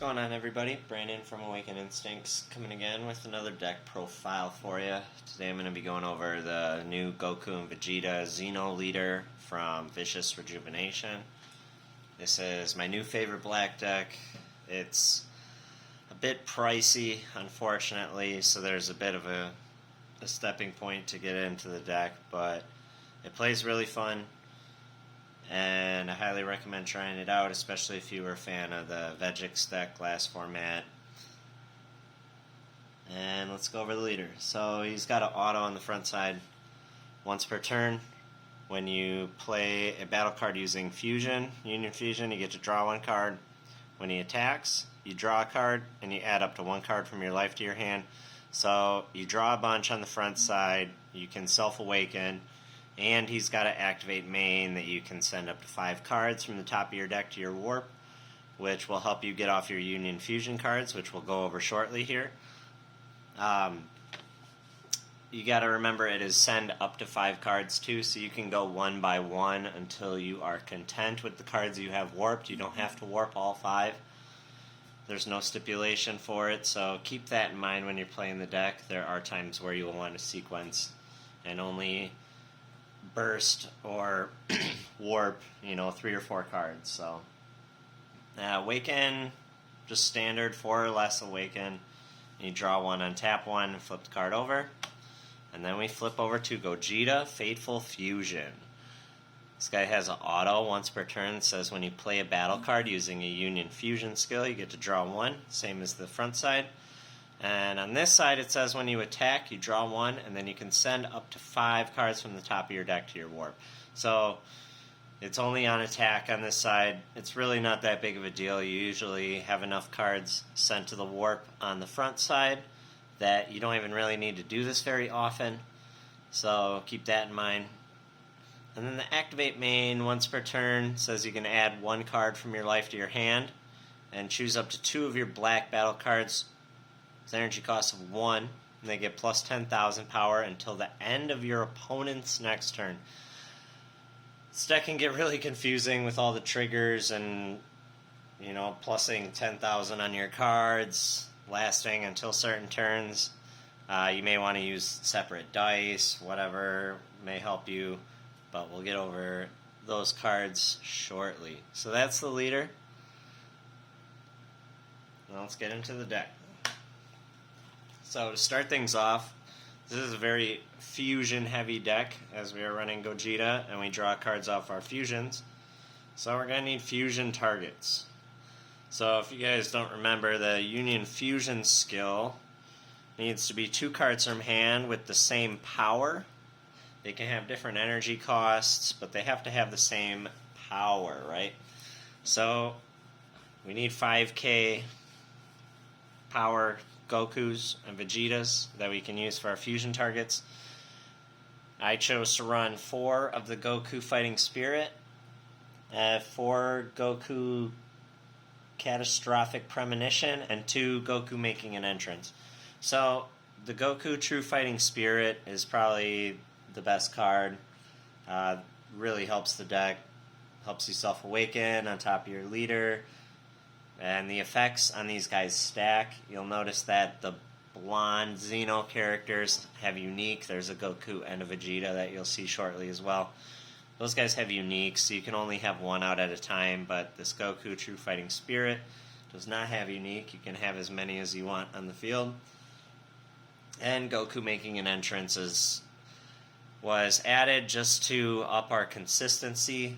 going on, everybody? Brandon from Awakened Instincts coming again with another deck profile for you. Today I'm going to be going over the new Goku and Vegeta Xeno leader from Vicious Rejuvenation. This is my new favorite black deck. It's a bit pricey, unfortunately, so there's a bit of a stepping point to get into the deck, but it plays really fun. And I highly recommend trying it out, especially if you were a fan of the Vegeta deck last format. And let's go over the leader. So he's got an auto on the front side. Once per turn, when you play a battle card using Fusion, Union Fusion, you get to draw one card. When he attacks, you draw a card, and you add up to one card from your life to your hand. So you draw a bunch on the front side, you can self-awaken, and he's got to activate main that you can send up to 5 cards from the top of your deck to your warp, which will help you get off your Union Fusion cards, which we'll go over shortly here. You got to remember it is send up to 5 cards too, so you can go one by one until you are content with the cards you have warped. You don't have to warp all 5. There's no stipulation for it, so keep that in mind when you're playing the deck. There are times where you will want to sequence and only burst or warp, 3 or 4 cards. So awaken, just standard 4 or less awaken. You draw one, untap one, flip the card over, and then we flip over to Gogeta Fateful Fusion. This guy has an auto once per turn. It says when you play a battle card using a Union Fusion skill, you get to draw one, same as the front side. And on this side, it says when you attack, you draw one, and then you can send up to 5 cards from the top of your deck to your warp. So it's only on attack on this side. It's really not that big of a deal. You usually have enough cards sent to the warp on the front side that you don't even really need to do this very often. So keep that in mind. And then the activate main once per turn says you can add 1 card from your life to your hand and choose up to 2 of your black battle cards with energy cost of 1, and they get plus 10,000 power until the end of your opponent's next turn. This deck can get really confusing with all the triggers and, plussing 10,000 on your cards, lasting until certain turns. You may want to use separate dice, whatever may help you, but we'll get over those cards shortly. So that's the leader. Now let's get into the deck. So to start things off, this is a very fusion-heavy deck, as we are running Gogeta, and we draw cards off our fusions. So we're going to need fusion targets. So if you guys don't remember, the Union Fusion skill needs to be 2 cards from hand with the same power. They can have different energy costs, but they have to have the same power, right? So we need 5k power Gokus and Vegetas that we can use for our fusion targets. I chose to run 4 of the Goku Fighting Spirit, 4 Goku Catastrophic Premonition, and 2 Goku Making an Entrance. So the Goku True Fighting Spirit is probably the best card. Really helps the deck, helps you self-awaken on top of your leader. And the effects on these guys stack. You'll notice that the blonde Xeno characters have unique. There's a Goku and a Vegeta that you'll see shortly as well. Those guys have unique, so you can only have 1 out at a time, but this Goku True Fighting Spirit does not have unique. You can have as many as you want on the field. And Goku Making an Entrance was added just to up our consistency.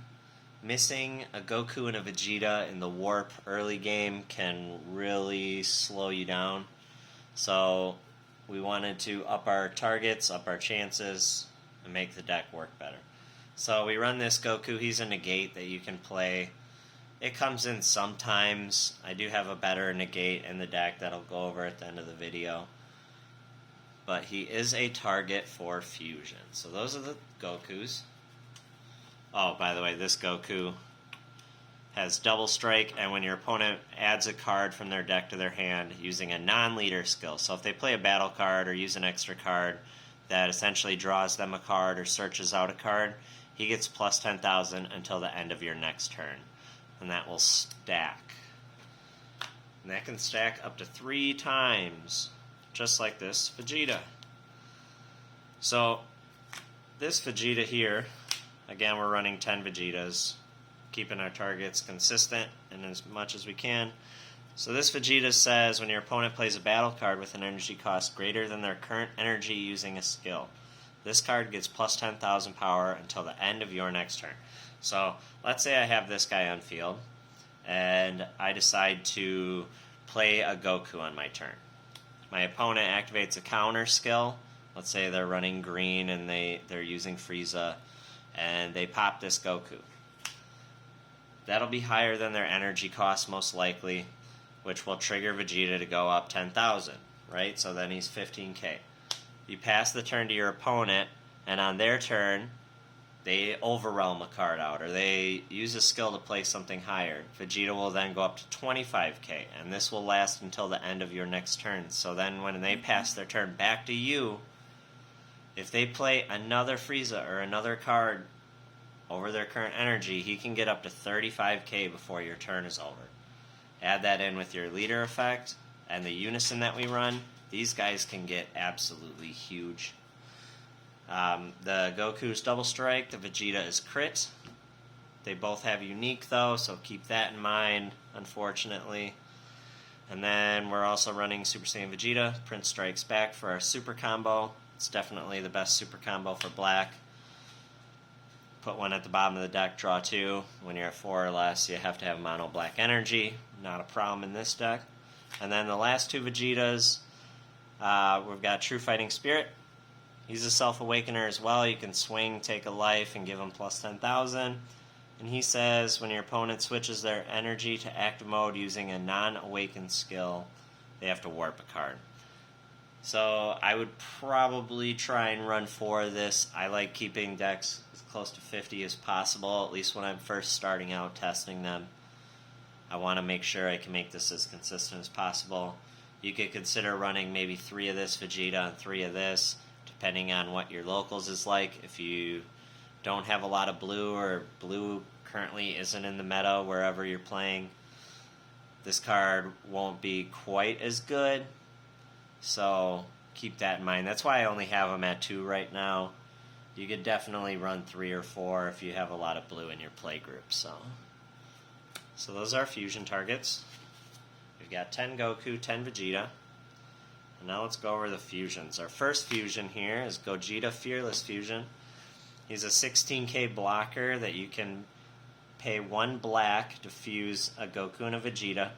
Missing a Goku and a Vegeta in the warp early game can really slow you down. So we wanted to up our targets, up our chances, and make the deck work better. So we run this Goku. He's a negate that you can play. It comes in sometimes. I do have a better negate in the deck that I'll go over at the end of the video. But he is a target for fusion. So those are the Gokus. Oh, by the way, this Goku has double strike, and when your opponent adds a card from their deck to their hand using a non-leader skill. So if they play a battle card or use an extra card that essentially draws them a card or searches out a card, he gets plus 10,000 until the end of your next turn. And that will stack. And that can stack up to 3 times, just like this Vegeta. So, this Vegeta here, again we're running 10 Vegetas, keeping our targets consistent and as much as we can. So this Vegeta says when your opponent plays a battle card with an energy cost greater than their current energy using a skill, this card gets plus 10,000 power until the end of your next turn. So let's say I have this guy on field, and I decide to play a Goku on my turn. My opponent activates a counter skill. Let's say they're running green and they're using Frieza, and they pop this Goku. That'll be higher than their energy cost most likely, which will trigger Vegeta to go up 10,000, right? So then he's 15k. You pass the turn to your opponent, and on their turn, they overwhelm a card out, or they use a skill to play something higher. Vegeta will then go up to 25k, and this will last until the end of your next turn. So then when they pass their turn back to you, if they play another Frieza or another card over their current energy, he can get up to 35k before your turn is over. Add that in with your leader effect and the Unison that we run, these guys can get absolutely huge. The Goku's double strike, the Vegeta is crit. They both have unique though, so keep that in mind, unfortunately. And then we're also running Super Saiyan Vegeta, Prince Strikes Back for our super combo. It's definitely the best super combo for black. Put one at the bottom of the deck, draw 2. When you're at 4 or less, you have to have mono black energy. Not a problem in this deck. And then the last 2 Vegetas, we've got True Fighting Spirit. He's a self-awakener as well. You can swing, take a life, and give him plus 10,000. And he says when your opponent switches their energy to active mode using a non-awakened skill, they have to warp a card. So I would probably try and run 4 of this. I like keeping decks as close to 50 as possible, at least when I'm first starting out testing them. I want to make sure I can make this as consistent as possible. You could consider running maybe 3 of this Vegeta and 3 of this, depending on what your locals is like. If you don't have a lot of blue, or blue currently isn't in the meta wherever you're playing, this card won't be quite as good. So keep that in mind. That's why I only have them at 2 right now. You could definitely run 3 or 4 if you have a lot of blue in your play group. So those are fusion targets. We've got 10 Goku, 10 Vegeta. And now let's go over the fusions. Our first fusion here is Gogeta Fearless Fusion. He's a 16k blocker that you can pay 1 black to fuse a Goku and a Vegeta.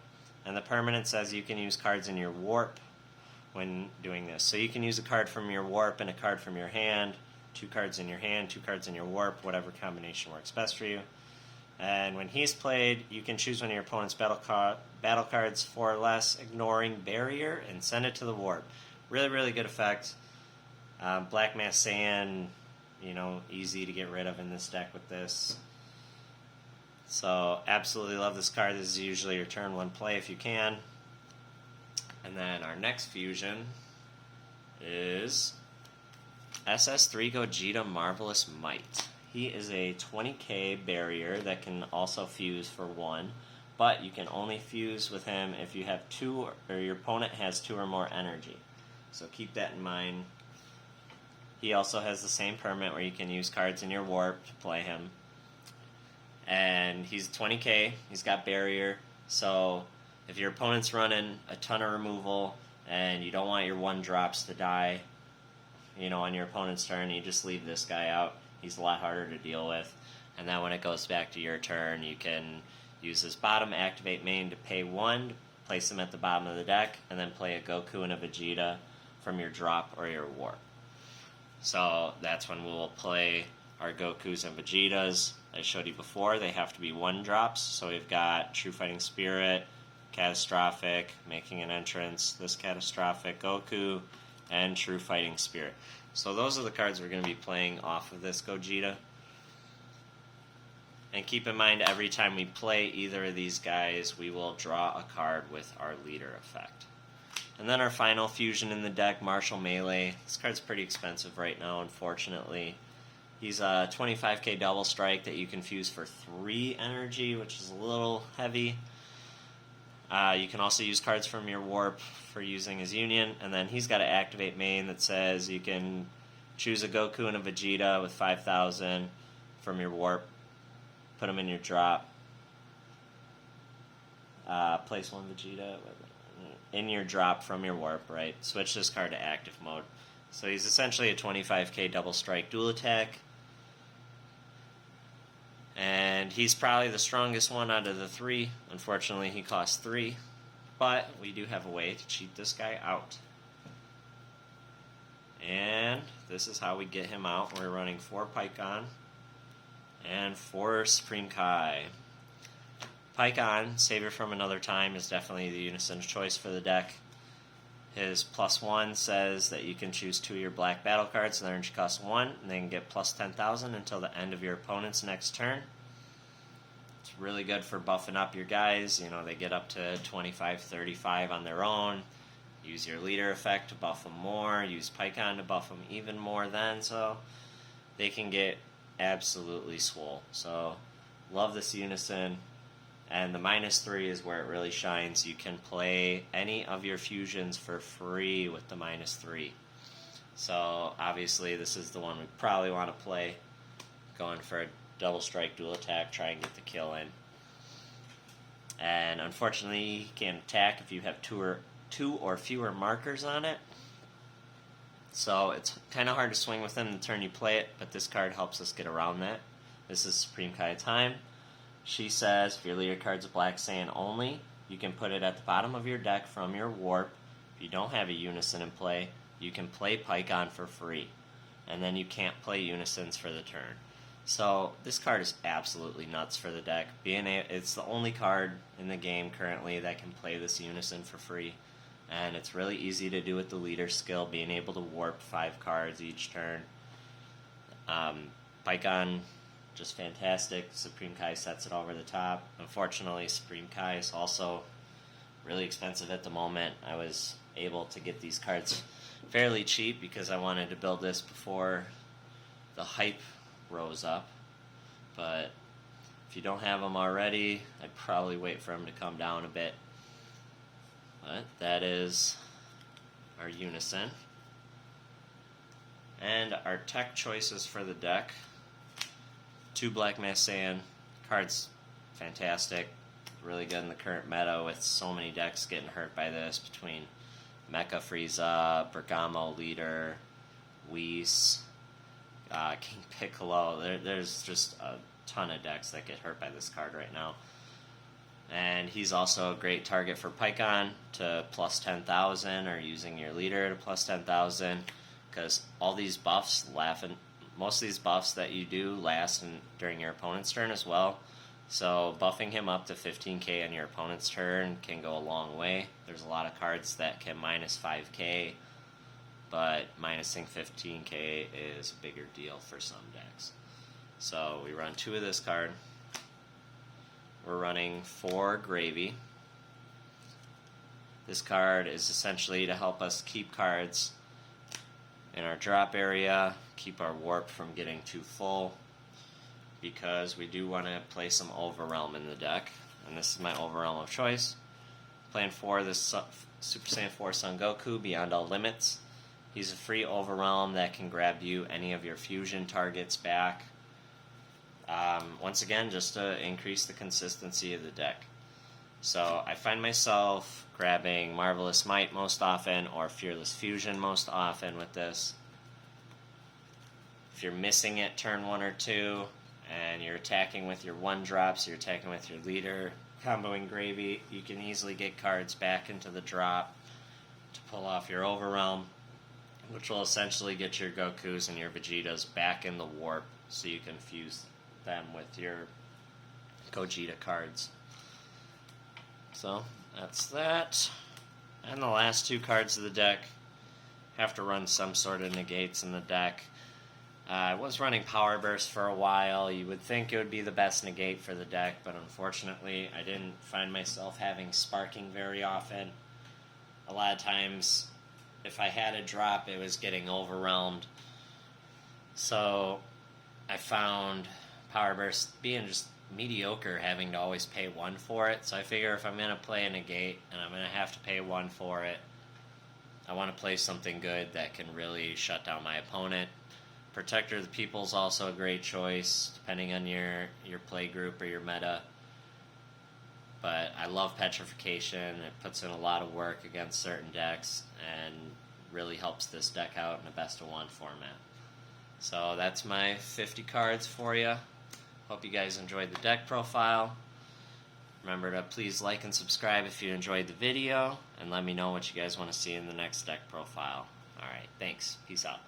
And the permanent says you can use cards in your warp when doing this. So you can use a card from your warp and a card from your hand, 2 cards in your hand, 2 cards in your warp, whatever combination works best for you. And when he's played, you can choose one of your opponent's battle cards 4 or less, ignoring barrier, and send it to the warp. Really, really good effect. Black Mass Saiyan, easy to get rid of in this deck with this. So absolutely love this card. This is usually your turn 1 play if you can. And then our next fusion is SS3 Gogeta Marvelous Might. He is a 20k barrier that can also fuse for 1, but you can only fuse with him if you have 2, or your opponent has 2 or more energy. So keep that in mind. He also has the same permanent where you can use cards in your warp to play him. And he's 20k, he's got barrier, so if your opponent's running a ton of removal and you don't want your 1-drops to die, on your opponent's turn, you just leave this guy out. He's a lot harder to deal with. And then when it goes back to your turn, you can use his bottom activate main to pay 1, place him at the bottom of the deck, and then play a Goku and a Vegeta from your drop or your warp. So that's when we will play our Gokus and Vegetas. I showed you before, they have to be 1-drops. So we've got True Fighting Spirit, Catastrophic, making an entrance, this Catastrophic, Goku, and True Fighting Spirit. So those are the cards we're going to be playing off of this Gogeta. And keep in mind, every time we play either of these guys, we will draw a card with our leader effect. And then our final fusion in the deck, Martial Melee. This card's pretty expensive right now, unfortunately. He's a 25k double strike that you can fuse for 3 energy, which is a little heavy. You can also use cards from your Warp for using his Union, and then he's got to activate main that says you can choose a Goku and a Vegeta with 5,000 from your Warp, put them in your drop, place one Vegeta in your drop from your Warp, right? Switch this card to active mode. So he's essentially a 25k double strike dual attack. And he's probably the strongest one out of the three. Unfortunately, he costs 3. But we do have a way to cheat this guy out. And this is how we get him out. We're running 4 Pycon and 4 Supreme Kai. Pycon, Savior from Another Time, is definitely the Unison choice for the deck. His +1 says that you can choose 2 of your black battle cards, and their energy costs 1, and they can get plus 10,000 until the end of your opponent's next turn. It's really good for buffing up your guys. You know, they get up to 25, 35 on their own. Use your leader effect to buff them more. Use Pycon to buff them even more then, so they can get absolutely swole. So, love this Unison. And the -3 is where it really shines. You can play any of your fusions for free with the -3. So obviously this is the one we probably want to play. Going for a double strike dual attack, try and get the kill in. And unfortunately you can't attack if you have two or fewer markers on it. So it's kind of hard to swing with him the turn you play it, but this card helps us get around that. This is Supreme Kai time. She says, if your leader card's a black sand only, you can put it at the bottom of your deck from your Warp. If you don't have a Unison in play, you can play Pycon for free. And then you can't play Unisons for the turn. So this card is absolutely nuts for the deck. It's the only card in the game currently that can play this Unison for free. And it's really easy to do with the leader skill, being able to Warp 5 cards each turn. Pycon, just fantastic. Supreme Kai sets it over the top. Unfortunately, Supreme Kai is also really expensive at the moment. I was able to get these cards fairly cheap because I wanted to build this before the hype rose up. But if you don't have them already, I'd probably wait for them to come down a bit. But that is our Unison. And our tech choices for the deck. 2 Black Mass Sand. Card's fantastic. Really good in the current meta with so many decks getting hurt by this, between Mecha Frieza, Bergamo Leader, Whis, King Piccolo. There's just a ton of decks that get hurt by this card right now. And he's also a great target for Pycon to plus 10,000, or using your leader to plus 10,000, because all these buffs most of these buffs that you do last during your opponent's turn as well. So buffing him up to 15k on your opponent's turn can go a long way. There's a lot of cards that can minus 5k, but minusing 15k is a bigger deal for some decks. So we run 2 of this card. We're running 4 Gravy. This card is essentially to help us keep cards in our drop area, keep our Warp from getting too full, because we do want to play some Overwhelm in the deck, and this is my Overwhelm of choice. Playing 4 this Super Saiyan 4 Son Goku, Beyond All Limits. He's a free Overwhelm that can grab you any of your fusion targets back. Once again, just to increase the consistency of the deck. So I find myself grabbing Marvelous Might most often, or Fearless Fusion most often with this. If you're missing it turn 1 or 2, and you're attacking with your 1-drops, you're attacking with your leader, comboing Gravy, you can easily get cards back into the drop to pull off your Overwhelm, which will essentially get your Gokus and your Vegetas back in the Warp, so you can fuse them with your Gogeta cards. So that's that. And the last 2 cards of the deck have to run some sort of negates in the deck. I was running Power Burst for a while. You would think it would be the best negate for the deck, but unfortunately I didn't find myself having Sparking very often. A lot of times if I had a drop, it was getting overwhelmed. So I found Power Burst being just mediocre having to always pay 1 for it, so I figure if I'm going to play a negate and I'm going to have to pay 1 for it, I want to play something good that can really shut down my opponent. Protector of the People is also a great choice, depending on your play group or your meta. But I love Petrification. It puts in a lot of work against certain decks and really helps this deck out in a best-of-1 format. So that's my 50 cards for you. Hope you guys enjoyed the deck profile. Remember to please like and subscribe if you enjoyed the video, and let me know what you guys want to see in the next deck profile. Alright, thanks. Peace out.